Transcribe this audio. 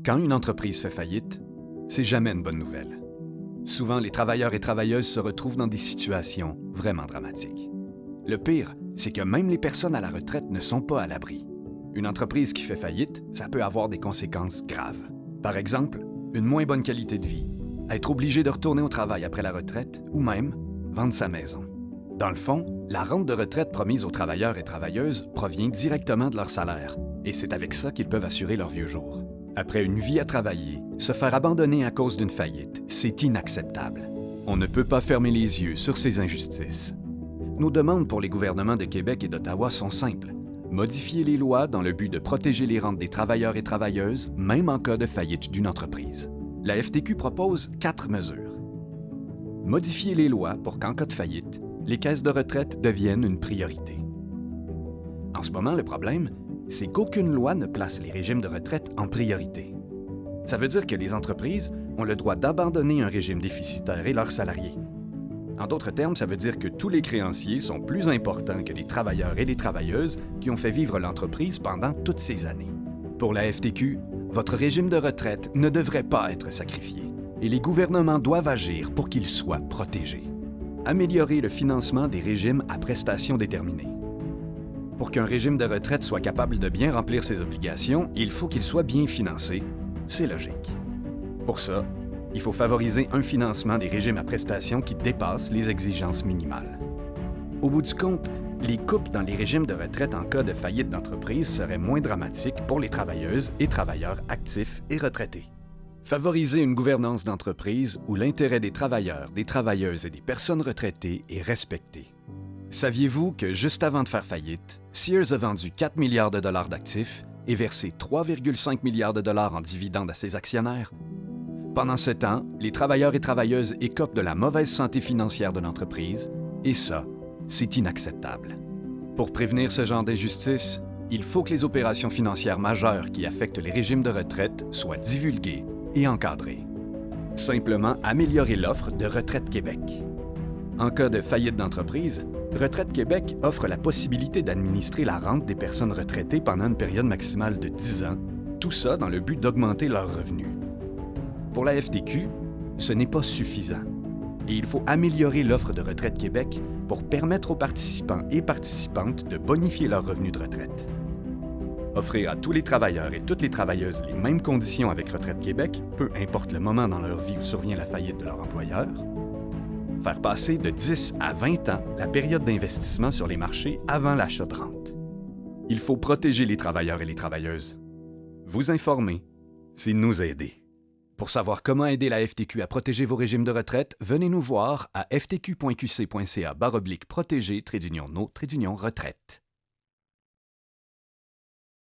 Quand une entreprise fait faillite, c'est jamais une bonne nouvelle. Souvent, les travailleurs et travailleuses se retrouvent dans des situations vraiment dramatiques. Le pire, c'est que même les personnes à la retraite ne sont pas à l'abri. Une entreprise qui fait faillite, ça peut avoir des conséquences graves. Par exemple, une moins bonne qualité de vie, être obligé de retourner au travail après la retraite ou même vendre sa maison. Dans le fond, la rente de retraite promise aux travailleurs et travailleuses provient directement de leur salaire, et c'est avec ça qu'ils peuvent assurer leurs vieux jours. Après une vie à travailler, se faire abandonner à cause d'une faillite, c'est inacceptable. On ne peut pas fermer les yeux sur ces injustices. Nos demandes pour les gouvernements de Québec et d'Ottawa sont simples. Modifier les lois dans le but de protéger les rentes des travailleurs et travailleuses, même en cas de faillite d'une entreprise. La FTQ propose 4 mesures. Modifier les lois pour qu'en cas de faillite, les caisses de retraite deviennent une priorité. En ce moment, le problème, c'est qu'aucune loi ne place les régimes de retraite en priorité. Ça veut dire que les entreprises ont le droit d'abandonner un régime déficitaire et leurs salariés. En d'autres termes, ça veut dire que tous les créanciers sont plus importants que les travailleurs et les travailleuses qui ont fait vivre l'entreprise pendant toutes ces années. Pour la FTQ, votre régime de retraite ne devrait pas être sacrifié et les gouvernements doivent agir pour qu'il soit protégé. Améliorer le financement des régimes à prestations déterminées. Pour qu'un régime de retraite soit capable de bien remplir ses obligations, il faut qu'il soit bien financé. C'est logique. Pour ça, il faut favoriser un financement des régimes à prestations qui dépasse les exigences minimales. Au bout du compte, les coupes dans les régimes de retraite en cas de faillite d'entreprise seraient moins dramatiques pour les travailleuses et travailleurs actifs et retraités. Favoriser une gouvernance d'entreprise où l'intérêt des travailleurs, des travailleuses et des personnes retraitées est respecté. Saviez-vous que juste avant de faire faillite, Sears a vendu 4 milliards de dollars d'actifs et versé 3,5 milliards de dollars en dividendes à ses actionnaires? Pendant ce temps, les travailleurs et travailleuses écopent de la mauvaise santé financière de l'entreprise, et ça, c'est inacceptable. Pour prévenir ce genre d'injustice, il faut que les opérations financières majeures qui affectent les régimes de retraite soient divulguées et encadrées. Simplement améliorer l'offre de Retraite Québec. En cas de faillite d'entreprise, Retraite Québec offre la possibilité d'administrer la rente des personnes retraitées pendant une période maximale de 10 ans, tout ça dans le but d'augmenter leurs revenus. Pour la FTQ, ce n'est pas suffisant. Et il faut améliorer l'offre de Retraite Québec pour permettre aux participants et participantes de bonifier leurs revenus de retraite. Offrir à tous les travailleurs et toutes les travailleuses les mêmes conditions avec Retraite Québec, peu importe le moment dans leur vie où survient la faillite de leur employeur. Faire passer de 10 à 20 ans la période d'investissement sur les marchés avant l'achat de rente. Il faut protéger les travailleurs et les travailleuses. Vous informer, c'est nous aider. Pour savoir comment aider la FTQ à protéger vos régimes de retraite, venez nous voir à ftq.qc.ca/protéger-nos-retraite.